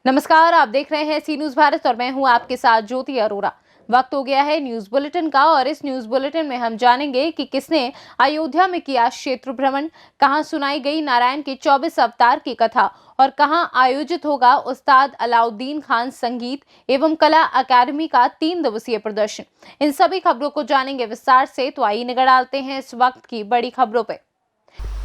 नमस्कार, आप देख रहे हैं सी न्यूज भारत और मैं हूं आपके साथ ज्योति अरोरा। वक्त हो गया है न्यूज बुलेटिन का और इस न्यूज बुलेटिन में हम जानेंगे कि किसने अयोध्या में किया क्षेत्र भ्रमण, कहां सुनाई गई नारायण के 24 अवतार की कथा और कहां आयोजित होगा उस्ताद अलाउद्दीन खान संगीत एवं कला अकादमी का 3 दिवसीय प्रदर्शन। इन सभी खबरों को जानेंगे विस्तार से, तो आइए नजर डालते हैं इस वक्त की बड़ी खबरों पे।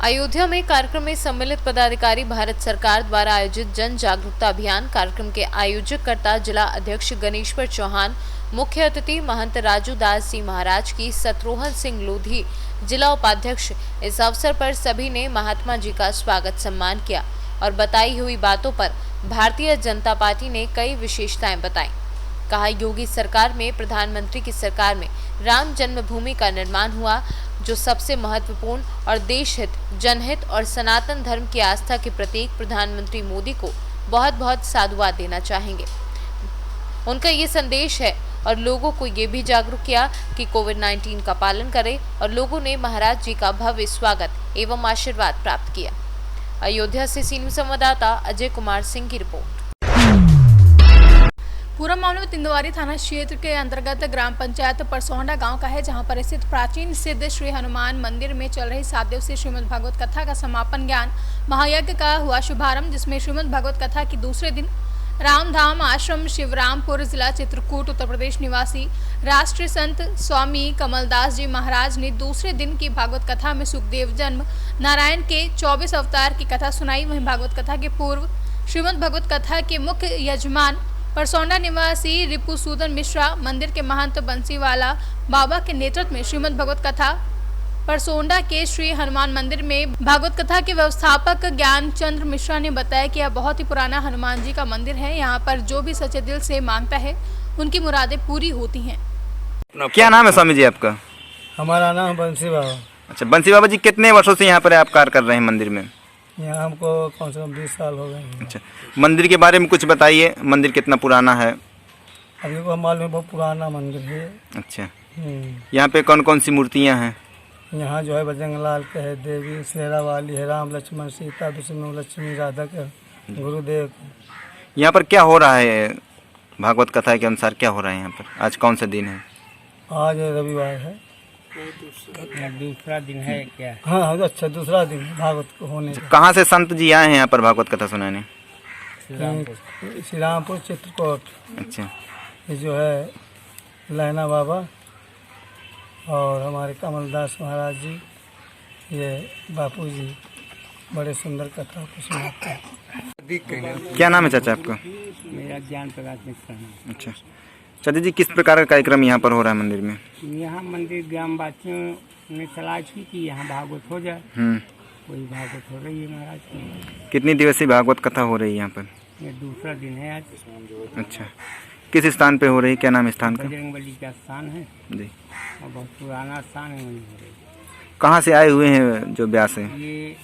अयोध्या में कार्यक्रम में सम्मिलित पदाधिकारी भारत सरकार द्वारा आयोजित जन जागरूकता अभियान कार्यक्रम के आयोजककर्ता जिला अध्यक्ष गणेश्वर चौहान, मुख्य अतिथि महंत राजू दास जी महाराज की शत्रुघ्न सिंह लोधी जिला उपाध्यक्ष। इस अवसर पर सभी ने महात्मा जी का स्वागत सम्मान किया और बताई हुई बातों पर भारतीय जनता पार्टी ने कई विशेषताएं बताई। कहा, योगी सरकार में, प्रधानमंत्री की सरकार में राम जन्मभूमि का निर्माण हुआ, जो सबसे महत्वपूर्ण और देश हित, जनहित और सनातन धर्म की आस्था के प्रतीक प्रधानमंत्री मोदी को बहुत बहुत साधुवाद देना चाहेंगे। उनका ये संदेश है और लोगों को ये भी जागरूक किया कि कोविड-19 का पालन करें और लोगों ने महाराज जी का भव्य स्वागत एवं आशीर्वाद प्राप्त किया। अयोध्या से सी न्यूज संवाददाता अजय कुमार सिंह की रिपोर्ट। पूरा मामला तिंदवारी थाना क्षेत्र के अंतर्गत ग्राम पंचायत परसौंडा गांव का है, जहां पर स्थित प्राचीन सिद्ध श्री हनुमान मंदिर में चल रही 7 दिवसीय श्रीमद् भागवत कथा का समापन ज्ञान महायज्ञ का हुआ शुभारंभ, जिसमें श्रीमद् भागवत कथा की दूसरे दिन रामधाम आश्रम शिवरामपुर जिला चित्रकूट उत्तर प्रदेश निवासी राष्ट्रीय संत स्वामी कमलदास जी महाराज ने दूसरे दिन की भागवत कथा में सुखदेव जन्म नारायण के 24 अवतार की कथा सुनाई। वहीं भागवत कथा के पूर्व श्रीमद् भागवत कथा के मुख्य यजमान परसौंडा निवासी रिपुसूदन मिश्रा, मंदिर के महंत बंसीवाला बाबा के नेतृत्व में श्रीमद् भागवत कथा परसौंडा के श्री हनुमान मंदिर में भागवत कथा के व्यवस्थापक ज्ञानचंद्र मिश्रा ने बताया कि यह बहुत ही पुराना हनुमान जी का मंदिर है। यहाँ पर जो भी सच्चे दिल से मांगता है उनकी मुरादें पूरी होती हैं। क्या नाम है स्वामी जी आपका? हमारा नाम बंसी बाबा। अच्छा, बंसी बाबा जी, कितने वर्षों से यहाँ पर आप कार्य कर रहे हैं मंदिर में? यहाँ हमको कम से कम 20 साल हो गए हैं। अच्छा, मंदिर के बारे में कुछ बताइए, मंदिर कितना पुराना है? अभी को मालूम है, बहुत पुराना मंदिर है। अच्छा, यहाँ पे कौन कौन सी मूर्तियाँ हैं? यहाँ जो है बजरंग लाल के है, देवी शेरा वाली है, राम लक्ष्मण सीता विष्णु लक्ष्मी राधा के, गुरुदेव के। यहाँ पर क्या हो रहा है? भागवत कथा के अनुसार क्या हो रहा है यहाँ पर? आज कौन सा दिन है? आज रविवार है। दूसरा दिन है क्या? हाँ, अच्छा, दूसरा दिन है भागवत को होने का। कहाँ से संत जी आए हैं यहाँ पर भागवत कथा सुनाने? श्रीरामपुर चित्रकूट। अच्छा, ये जो है लहना बाबा और हमारे कमलदास महाराज जी, ये बापू जी बड़े सुंदर कथा को सुनाते हैं। क्या नाम है चाचा आपका? मेरा ज्ञान प्रकाश मिश्रा है। अच्छा चाचा जी, किस प्रकार का कार्यक्रम यहाँ पर हो रहा है मंदिर में? यहाँ मंदिर ग्रामवासियों ने सलाह की कि यहाँ भागवत हो जाए, वही भागवत हो रही है महाराज की। कितनी दिवसीय भागवत कथा हो रही है यहाँ पर? ये दूसरा दिन है आज। अच्छा, किस स्थान पे हो रही है? क्या नाम है स्थान का? बजरंगबली का स्थान है जी, और बहुत पुराना स्थान है, वहीं हो रही है। कहाँ से आए हुए हैं जो व्यास हैं? ये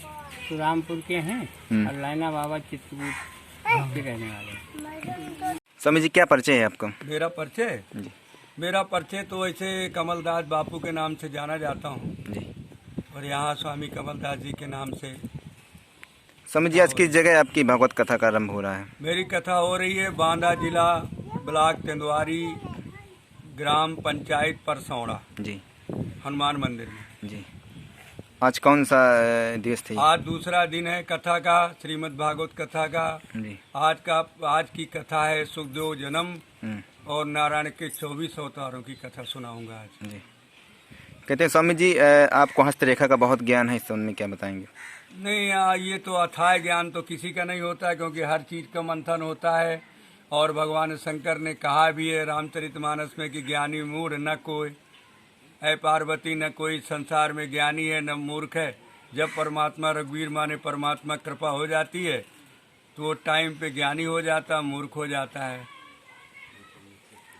सुरामपुर के हैं और लैना बाबा चित्रकूट के रहने वाले। स्वामी जी, क्या परिचय है आपका? मेरा परिचय जी मेरा परिचय तो ऐसे कमलदास बापू के नाम से जाना जाता हूँ जी। और यहाँ स्वामी कमलदास जी के नाम से स्वामी जी, आज किस जगह आपकी भागवत कथा का आरंभ हो रहा है? मेरी कथा हो रही है बांदा जिला ब्लॉक तिंदवारी ग्राम पंचायत परसौड़ा जी, हनुमान मंदिर में। जी। आज कौन सा दिवस थे? आज दूसरा दिन है कथा का, श्रीमद् भागवत कथा का। जी, आज की कथा है सुखदेव जन्म और नारायण के 24 अवतारों की कथा सुनाऊंगा आज। जी। कहते हैं स्वामी जी, आपको हस्तरेखा का बहुत ज्ञान है, इस संबंध में क्या बताएंगे? नहीं, ये तो अथाह ज्ञान तो किसी का नहीं होता, क्योंकि हर चीज़ का मंथन होता है। और भगवान शंकर ने कहा भी है रामचरितमानस में कि ज्ञानी मूढ़ न कोई, ऐ पार्वती न कोई संसार में ज्ञानी है न मूर्ख है। जब परमात्मा रघुवीर माने परमात्मा कृपा हो जाती है तो वो टाइम पे ज्ञानी हो जाता, मूर्ख हो जाता है।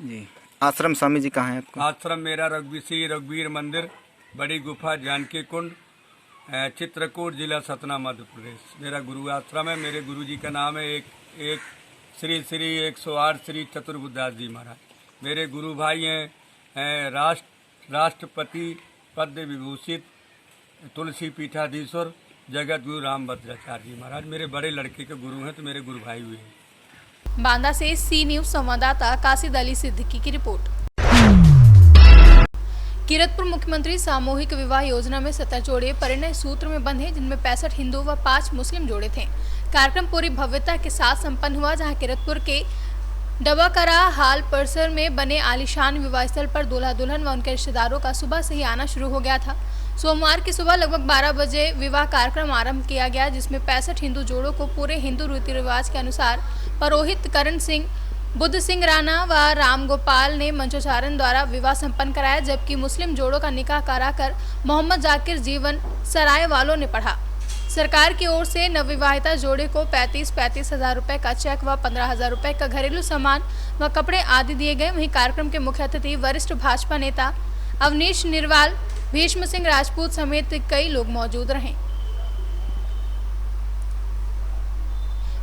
जी। आश्रम स्वामी जी कहाँ है आपका? आश्रम मेरा रघुवीर मंदिर, बड़ी गुफा, जानकी कुंड, चित्रकूट जिला सतना मध्य प्रदेश मेरा गुरु आश्रम है। मेरे गुरु जी का नाम है एक श्री 108 श्री चतुर्बुदास जी महाराज। मेरे गुरु भाई हैं राष्ट्रपति पद्म विभूषित तुलसी पीठाधीश्वर जगत गुरु रामभद्राचार्य जी महाराज। मेरे बड़े लड़के के गुरु हैं, तो मेरे गुरु भाई हुए हैं। बांदा से सी न्यूज संवाददाता कासिद अली सिद्दीकी की रिपोर्ट। किरतपुर मुख्यमंत्री सामूहिक विवाह योजना में 17 जोड़े परिणय सूत्र में बंधे, जिनमें 65 हिंदू व 5 मुस्लिम जोड़े थे। कार्यक्रम पूरी भव्यता के साथ संपन्न हुआ, जहां किरतपुर के डबाकरा हाल परिसर में बने आलीशान विवाह स्थल पर दूल्हा दुल्हन व उनके रिश्तेदारों का सुबह से ही आना शुरू हो गया था। सोमवार की सुबह लगभग 12 बजे विवाह कार्यक्रम आरंभ किया गया, जिसमें 65 हिंदू जोड़ों को पूरे हिंदू रीति रिवाज के अनुसार पुरोहित करण सिंह, बुद्ध सिंह राणा व राम गोपाल ने मंचोच्चारण द्वारा विवाह संपन्न कराया, जबकि मुस्लिम जोड़ों का निकाह कराकर मोहम्मद जाकिर जीवन सराय वालों ने पढ़ा। सरकार की ओर से नवविवाहिता जोड़े को 35 हज़ार रुपये का चेक व 15,000 रुपये का घरेलू सामान व कपड़े आदि दिए गए। वहीं कार्यक्रम के मुख्य अतिथि वरिष्ठ भाजपा नेता अवनीश निर्वाल, भीष्म सिंह राजपूत समेत कई लोग मौजूद रहे।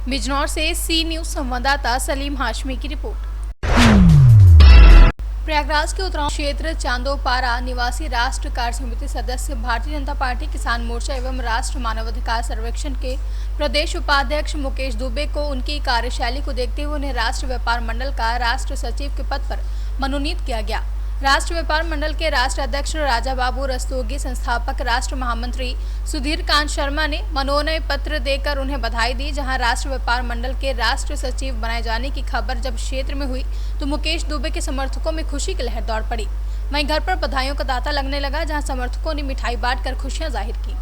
बिजनौर से सी न्यूज संवाददाता सलीम हाशमी की रिपोर्ट। प्रयागराज के उत्तरांचल क्षेत्र चांदोपारा निवासी राष्ट्र कार्य समिति सदस्य, भारतीय जनता पार्टी किसान मोर्चा एवं राष्ट्र मानवाधिकार सर्वेक्षण के प्रदेश उपाध्यक्ष मुकेश दुबे को उनकी कार्यशैली को देखते हुए उन्हें राष्ट्र व्यापार मंडल का राष्ट्र सचिव के पद पर मनोनीत किया गया। राष्ट्र व्यापार मंडल के राष्ट्र अध्यक्ष राजा बाबू रस्तोगी, संस्थापक राष्ट्र महामंत्री सुधीर कांत शर्मा ने मनोनयन पत्र देकर उन्हें बधाई दी। जहां राष्ट्र व्यापार मंडल के राष्ट्र सचिव बनाए जाने की खबर जब क्षेत्र में हुई तो मुकेश दुबे के समर्थकों में खुशी की लहर दौड़ पड़ी। वहीं घर पर बधाइयों का तांता लगने लगा, जहां समर्थकों ने मिठाई बांटकर खुशियां जाहिर की।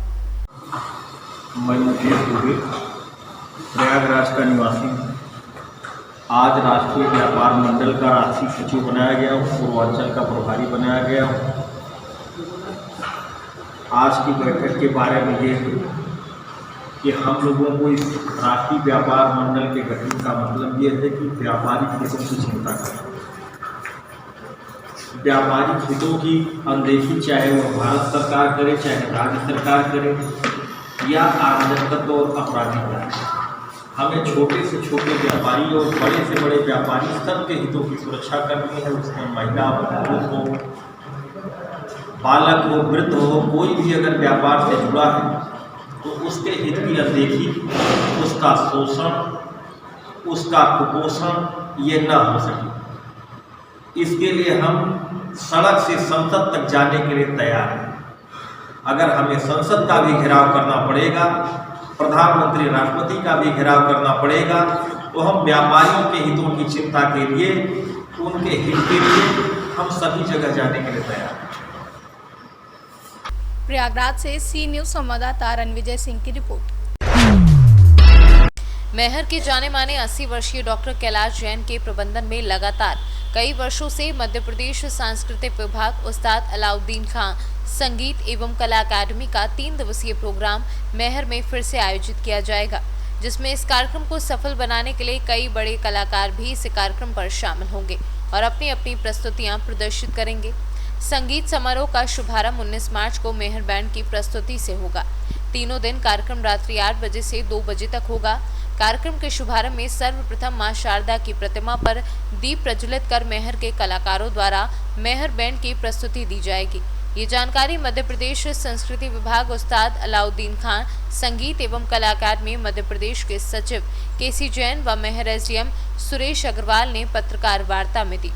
मैं मुकेश दुबे, प्रयागराज का निवासी, आज राष्ट्रीय व्यापार मंडल का राष्ट्रीय सचिव बनाया गया हूँ, पूर्वांचल का प्रभारी बनाया गया हूँ। आज की बैठक के बारे में ये कि हम लोगों को इस राष्ट्रीय व्यापार मंडल के गठन का मतलब ये है कि व्यापारिक हितों की चिंता करें। व्यापारिक हितों की अनदेखी चाहे वह भारत सरकार करे, चाहे राज्य सरकार करे या आमजनता और अपराधी करे, हमें छोटे से छोटे व्यापारी और बड़े से बड़े व्यापारी सबके हितों की सुरक्षा करनी है। उसमें महिला हो, पुरुष हो, बालक हो, वृद्ध हो, कोई भी अगर व्यापार से जुड़ा है तो उसके हित की अनदेखी, उसका शोषण, उसका कुपोषण ये न हो सके। इसके लिए हम सड़क से संसद तक जाने के लिए तैयार हैं। अगर हमें संसद का भी घेराव करना पड़ेगा, प्रधानमंत्री राष्ट्रपति का भी घेराव करना पड़ेगा, तो हम व्यापारियों के हितों की चिंता के लिए, उनके हित के लिए हम सभी जगह जाने के लिए तैयार हैं। प्रयागराज से सी न्यूज संवाददाता रणविजय सिंह की रिपोर्ट। मैहर के जाने माने 80 वर्षीय डॉक्टर कैलाश जैन के प्रबंधन में लगातार कई वर्षों से मध्य प्रदेश सांस्कृतिक विभाग उस्ताद अलाउद्दीन खां संगीत एवं कला अकादमी का 3 दिवसीय प्रोग्राम मैहर में फिर से आयोजित किया जाएगा, जिसमें इस कार्यक्रम को सफल बनाने के लिए कई बड़े कलाकार भी इस कार्यक्रम पर शामिल होंगे और अपनी अपनी प्रस्तुतियां प्रदर्शित करेंगे। संगीत समारोह का शुभारंभ 19 मार्च को मैहर बैंड की प्रस्तुति से होगा। तीनों दिन कार्यक्रम रात्रि 8 बजे से 2 बजे तक होगा। कार्यक्रम के शुभारंभ में सर्वप्रथम मां शारदा की प्रतिमा पर दीप प्रज्वलित कर मैहर के कलाकारों द्वारा मैहर बैंड की प्रस्तुति दी जाएगी। ये जानकारी मध्य प्रदेश संस्कृति विभाग उस्ताद अलाउद्दीन खां संगीत एवं कला अकादमी मध्य प्रदेश के सचिव केसी जैन व मैहर एसडीएम सुरेश अग्रवाल ने पत्रकार वार्ता में दी।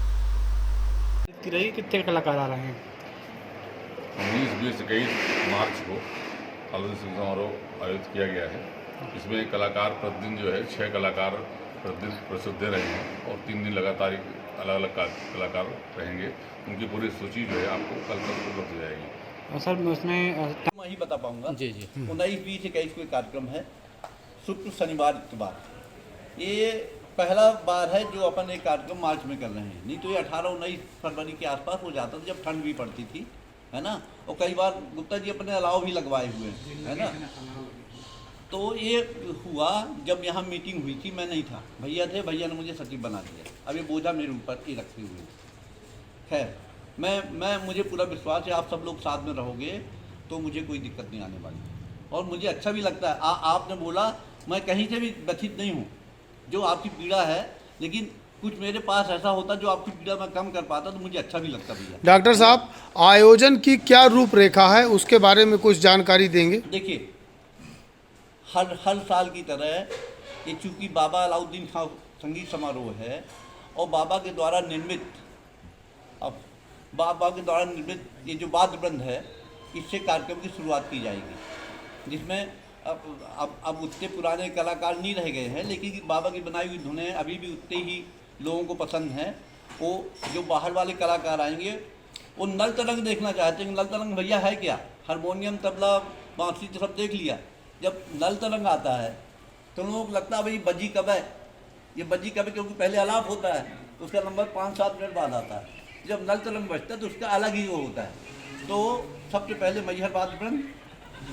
कितने कलाकार आ रहे हैं? 19, 20, 21 मार्च को आलोचना समारोह आयोजित किया गया है। इसमें कलाकार प्रतिदिन जो है 6 कलाकार प्रतिदिन प्रस्तुत दे रहे हैं और 3 दिन लगातार अलग अलग कलाकार रहेंगे। उनकी पूरी सूची जो है आपको कल तक उपलब्ध हो जाएगी। सर मैं उसमें मैं ही बता पाऊंगा। जी 19, 20, 21 कोई कार्यक्रम है, शुक्र शनिवार इतवार। ये पहला बार है जो अपन एक कार्यक्रम मार्च में कर रहे हैं, नहीं तो ये 18-19 फरवरी के आसपास हो जाता था जब ठंड भी पड़ती थी, है ना। और कई बार गुप्ता जी अपने अलाव भी लगवाए हुए हैं, है ना। तो ये हुआ जब यहाँ मीटिंग हुई थी, मैं नहीं था, भैया थे, भैया ने मुझे सचिव बना दिया। अब ये बोझा मेरे ऊपर ही रखे हुए। खैर मुझे पूरा विश्वास है आप सब लोग साथ में रहोगे तो मुझे कोई दिक्कत नहीं आने वाली, और मुझे अच्छा भी लगता है। आपने बोला मैं कहीं से भी व्यथित नहीं हूँ, जो आपकी पीड़ा है, लेकिन कुछ मेरे पास ऐसा होता जो आपकी पीड़ा मैं कम कर पाता तो मुझे अच्छा भी लगता भैया। डॉक्टर साहब, आयोजन की क्या रूपरेखा है, उसके बारे में कुछ जानकारी देंगे? देखिए, हर साल की तरह ये चूँकि बाबा अलाउद्दीन खां संगीत समारोह है और बाबा के द्वारा निर्मित, अब बाबा के द्वारा निर्मित ये जो वाद्य वृंद है, इससे कार्यक्रम की शुरुआत की जाएगी, जिसमें अब उतने पुराने कलाकार नहीं रह गए हैं, लेकिन बाबा की बनाई हुई धुनें अभी भी उतने ही लोगों को पसंद हैं। वो जो बाहर वाले कलाकार आएंगे वो नल तरंग देखना चाहते हैं। नल तरंग भैया है क्या, हारमोनियम तबला बांसुरी तो सब देख लिया, जब नल तरंग आता है तो लोगों को लगता है भाई बजी कब है, ये बजी कब है, क्योंकि पहले आलाप होता है तो उसका नंबर 5-7 मिनट बाद आता है। जब नल तरंग बजता है तो उसका अलग ही वो होता है। तो सबसे पहले मैहर वाद्य वृंद,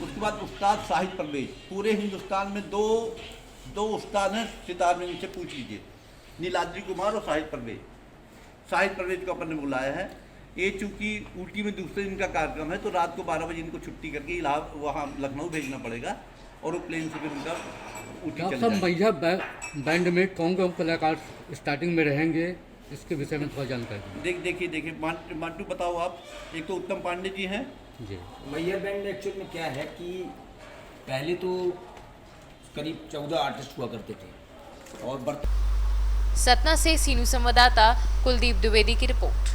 उसके बाद उस्ताद शाहिद परवेज। पूरे हिंदुस्तान में दो उस्ताद हैं सितार में, इनसे पूछ लीजिए, नीलाद्री कुमार और शाहिद परवेज। शाहिद परवेज को अपन ने बुलाया है। ये चूँकि ऊटी में दूसरे दिन का कार्यक्रम है तो रात को 12 बजे इनको छुट्टी करके इलाहाबाद वहाँ लखनऊ भेजना पड़ेगा और वो प्लेन से फिर उनका ऊटी चले जाएगा। मैहर बैंड में कौन कौन कलाकार स्टार्टिंग में रहेंगे, इसके विषय में थोड़ा जानकारी। देखिए मांटू बताओ आप। एक तो उत्तम पांडे जी हैं जी। मैहर बैंड एक्चुअल में क्या है कि पहले तो करीब 14 आर्टिस्ट हुआ करते थे और सतना से सी न्यूज़ संवाददाता कुलदीप द्विवेदी की रिपोर्ट।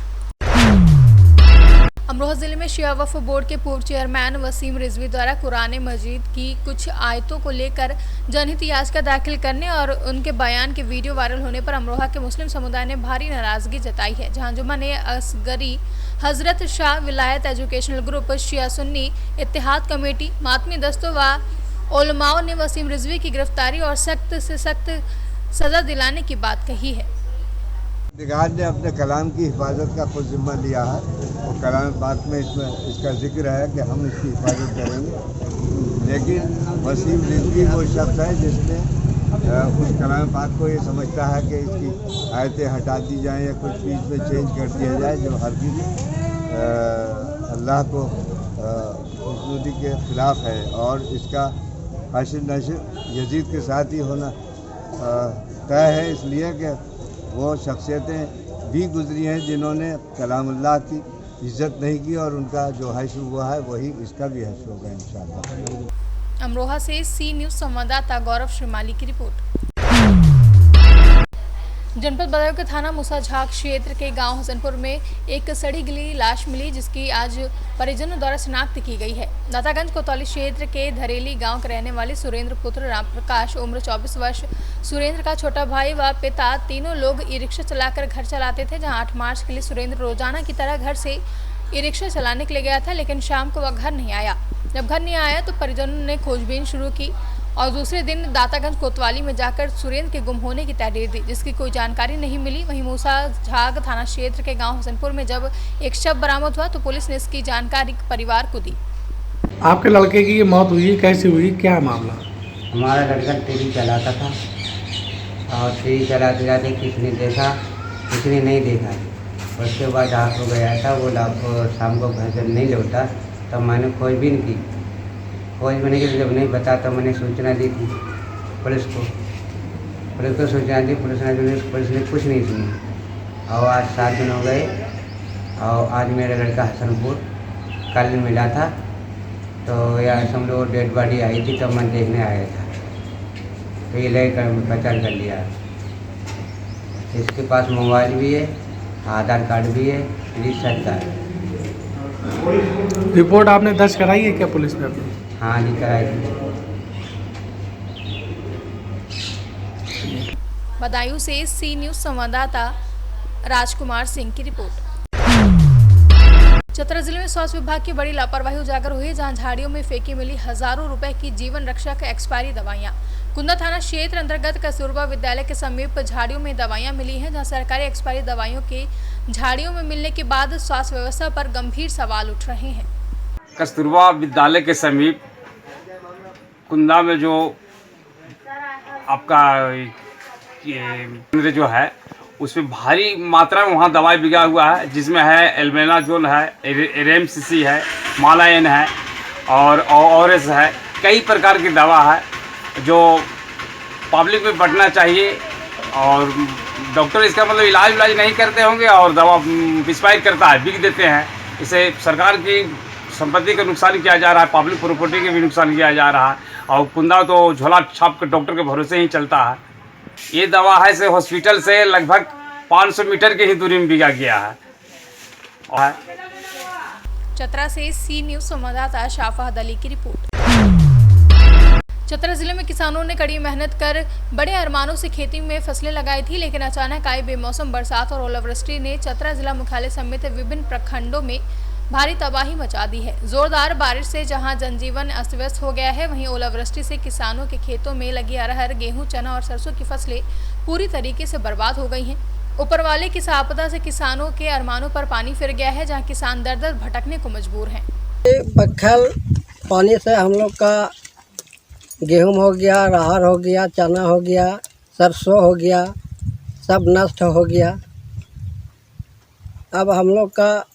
अमरोहा जिले में शिया वक्फ बोर्ड के पूर्व चेयरमैन वसीम रिजवी द्वारा कुरान मजीद की कुछ आयतों को लेकर जनहित याचिका दाखिल करने और उनके बयान के वीडियो वायरल होने पर अमरोहा के मुस्लिम समुदाय ने भारी नाराजगी जताई है। जहां जुमा ने असगरी हजरत शाह विलायत एजुकेशनल ग्रुप, शिया सुन्नी इत्तेहाद कमेटी, मातमी दस्तों व उलमाओं ने वसीम रिजवी की गिरफ्तारी और सख्त से सख्त सजा दिलाने की बात कही है। दिगार ने अपने कलाम की हिफाजत का खुद जिम्मा लिया है और कलाम पाक में इसका जिक्र है कि हम इसकी हिफाजत करेंगे। लेकिन वसीम रिजवी वो शख्स है जिसने उस कलाम पाक को ये समझता है कि इसकी आयतें हटा दी जाएं या कुछ भी इसमें चेंज कर दिया जाए, जो हरगिज़ अल्लाह को उसनूदी के ख़िलाफ़ है। और इसका हश्र नश्र यजीद के साथ ही होना तय है, इसलिए कि वो शख्सियतें भी गुजरी हैं जिन्होंने कलामुल्लाह की इज्जत नहीं की और उनका जो हश्र हुआ है वही इसका भी हश्र होगा इंशाअल्लाह। अमरोहा से सी न्यूज़ संवाददाता गौरव श्रीमाली की रिपोर्ट। जनपद बदायूं के थाना मूसाझाक क्षेत्र के गांव हसनपुर में एक सड़ी गली लाश मिली, जिसकी आज परिजनों द्वारा शिनाख्त की गई है। दातागंज कोतवाली क्षेत्र के धरेली गांव के रहने वाले सुरेंद्र पुत्र राम प्रकाश उम्र 24 वर्ष, सुरेंद्र का छोटा भाई व पिता, तीनों लोग ई रिक्शा चलाकर घर चलाते थे। जहां 8 मार्च के लिए सुरेंद्र रोजाना की तरह घर से ई रिक्शा चलाने के लिए गया था, लेकिन शाम को वह घर नहीं आया। जब घर नहीं आया तो परिजनों ने खोजबीन शुरू की और दूसरे दिन दातागंज कोतवाली में जाकर सुरेंद्र के गुम होने की तहरीर दी, जिसकी कोई जानकारी नहीं मिली। वहीं मूसाझाक थाना क्षेत्र के गांव हसनपुर में जब एक शव बरामद हुआ तो पुलिस ने इसकी जानकारी परिवार को दी। आपके लड़के की ये मौत हुई, कैसे हुई, क्या मामला? हमारा लड़का टीवी चलाता था और टीवी चलाते जाते किसने देखा, किसने नहीं देखा। उसके बाद रात हो गया था, वो शाम को घर जब नहीं लौटा तब मैंने खोजबीन की। खोजबीन की जब नहीं बता तो मैंने सूचना दी थी पुलिस को सूचना दी। पुलिस ने कुछ नहीं सुनी और आज 7 दिन हो गए और आज मेरा लड़का हसनपुर कल मिला था तो यार हम लोग डेड बॉडी आई थी तब मैं देखने आया था तो ये लेकर पहचान कर लिया। इसके पास मोबाइल भी है, आधार कार्ड भी है, रिश्ता कार्ड। रिपोर्ट आपने दर्ज कराई है क्या पुलिस में अपनी? हाँ जी कराई थी। बदायूं से सी न्यूज़ संवाददाता राजकुमार सिंह की रिपोर्ट। चतरा जिले में स्वास्थ्य विभाग की बड़ी लापरवाही उजागर हुई, जहां झाड़ियों में फेंकी मिली हजारों रुपए की जीवन रक्षक एक्सपायरी दवाइयां। कुंदा थाना क्षेत्र अंतर्गत कस्तूरबा विद्यालय के समीप झाड़ियों में दवाइयां मिली हैं, जहां सरकारी एक्सपायरी दवाइयों के झाड़ियों में मिलने के बाद स्वास्थ्य व्यवस्था पर गंभीर सवाल उठ रहे हैं। कस्तूरबा विद्यालय के समीप कुंदा में जो आपका केंद्र जो है उसमें भारी मात्रा में वहाँ दवाई बिका हुआ है, जिसमें है एल्बेनाजोल है, एरेमसीसी है, मालायन है और ओरेस है। कई प्रकार की दवा है जो पब्लिक में बंटना चाहिए और डॉक्टर इसका मतलब इलाज नहीं करते होंगे और दवा एक्सपायर करता है, बिक देते हैं। इससे सरकार की संपत्ति का नुकसान किया जा रहा है, पब्लिक प्रॉपर्टी के भी नुकसान किया जा रहा है और कुंदा तो झोला छाप के डॉक्टर के भरोसे ही चलता है। ये दवा है से हॉस्पिटल से लगभग 500 मीटर की ही दूरी में बिका गया है। और चतरा से सी न्यूज संवाददाता शाफात अली की रिपोर्ट। चतरा जिले में किसानों ने कड़ी मेहनत कर बड़े अरमानों से खेती में फसलें लगाई थी, लेकिन अचानक आई बेमौसम बरसात और ओलावृष्टि ने चतरा जिला मुख्यालय समेत विभिन्न प्रखंडों में भारी तबाही मचा दी है। जोरदार बारिश से जहां जनजीवन अस्त व्यस्त हो गया है, वहीं ओलावृष्टि से किसानों के खेतों में लगी अरहर, गेहूं, चना और सरसों की फसलें पूरी तरीके से बर्बाद हो गई हैं। ऊपर वाले की आपदा से किसानों के अरमानों पर पानी फिर गया है, जहां किसान दर दर भटकने को मजबूर हैं। बखल पानी से हम लोग का गेहूं हो गया, अरहर हो गया, चना हो गया, सरसों हो गया, सब नष्ट हो गया। अब हम लोग का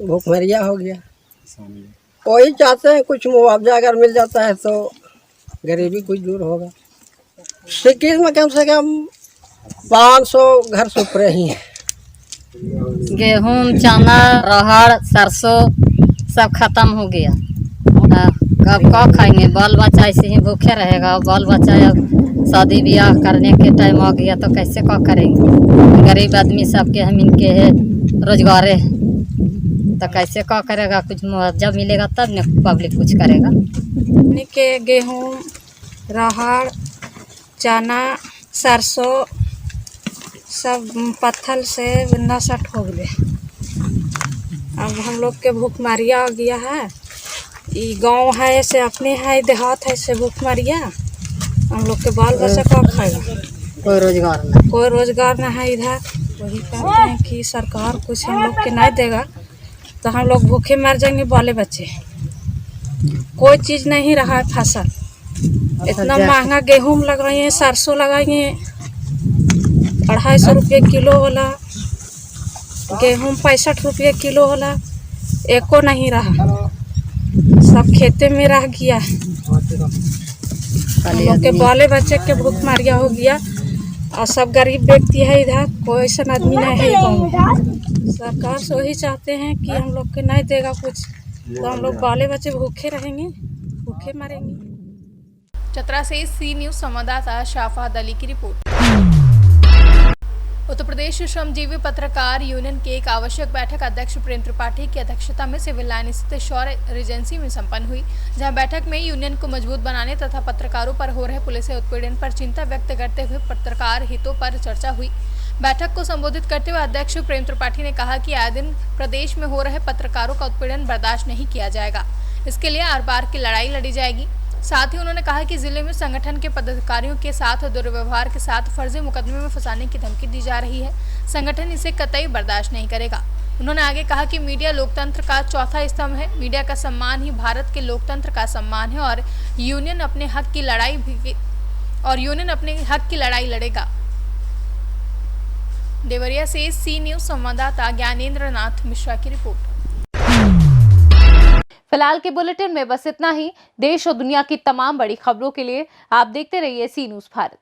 भूखमरिया हो गया। वही चाहते हैं कुछ मुआवजा अगर मिल जाता है तो गरीबी कुछ दूर होगा। सिक्किस में कम से कम 500 घर सुप रही हैं। गेहूं, चना, अरहर, सरसों सब खत्म हो गया। अब क्या खाएंगे? बाल बच्चा ऐसे ही भूखे रहेगा। बाल बच्चा अब शादी ब्याह करने के टाइम आ गया तो कैसे क्या करेंगे? गरीब आदमी सबके हम इनके है रोजगारे, तो कैसे क्या करेगा? कुछ मुआवजा मिलेगा तब न पब्लिक कुछ करेगा। के गेहूं, अरहर, चना, सरसों सब पत्थर से नष्ट हो गए। अब हम लोग के भूखमरिया आ गया है। ये गांव है ऐसे अपने है, देहात है ऐसे भूखमरिया। हम लोग के बाल बच्चा क्या खाएगा? कोई रोजगार नहीं है इधर। वही कहते हैं कि सरकार कुछ हम लोग के नहीं देगा तो हम लोग भूखे मर जाएंगे, बाले बच्चे। कोई चीज़ नहीं रहा है फसल। इतना महंगा गेहूं लगाए, सरसों लगाए, 250 रुपये किलो वाला गेहूं, 65 रुपये किलो वाला, एको नहीं रहा। सब खेते में रह गया। हम लोग के बाले बच्चे के भूखमरिया हो गया और सब गरीब व्यक्ति है इधर। कोई ऐसा आदमी नहीं है गाँव में। सरकार से वही चाहते हैं कि हम लोग के नहीं देगा कुछ तो हम लोग बाले बच्चे भूखे रहेंगे, भूखे मरेंगे। चतरा से सी न्यूज संवाददाता शाफात अली की रिपोर्ट। उत्तर प्रदेश श्रमजीवी पत्रकार यूनियन की एक आवश्यक बैठक अध्यक्ष प्रेम त्रिपाठी की अध्यक्षता में सिविल लाइन स्थित शौर्य रेजेंसी में संपन्न हुई, जहां बैठक में यूनियन को मजबूत बनाने तथा पत्रकारों पर हो रहे पुलिस उत्पीड़न पर चिंता व्यक्त करते हुए पत्रकार हितों पर चर्चा हुई। बैठक को संबोधित करते हुए अध्यक्ष प्रेम त्रिपाठी ने कहा कि आए दिन प्रदेश में हो रहे पत्रकारों का उत्पीड़न बर्दाश्त नहीं किया जाएगा। इसके लिए आर पार की लड़ाई लड़ी जाएगी। साथ ही उन्होंने कहा कि जिले में संगठन के पदाधिकारियों के साथ दुर्व्यवहार के साथ फर्जी मुकदमे में फंसाने की धमकी दी जा रही है। संगठन इसे कतई बर्दाश्त नहीं करेगा। उन्होंने आगे कहा कि मीडिया लोकतंत्र का चौथा स्तंभ है। मीडिया का सम्मान ही भारत के लोकतंत्र का सम्मान है और यूनियन अपने हक की लड़ाई लड़ेगा। देवरिया से सी न्यूज संवाददाता ज्ञानेंद्र नाथ मिश्रा की रिपोर्ट। फिलहाल के बुलेटिन में बस इतना ही। देश और दुनिया की तमाम बड़ी खबरों के लिए आप देखते रहिए सी न्यूज भारत।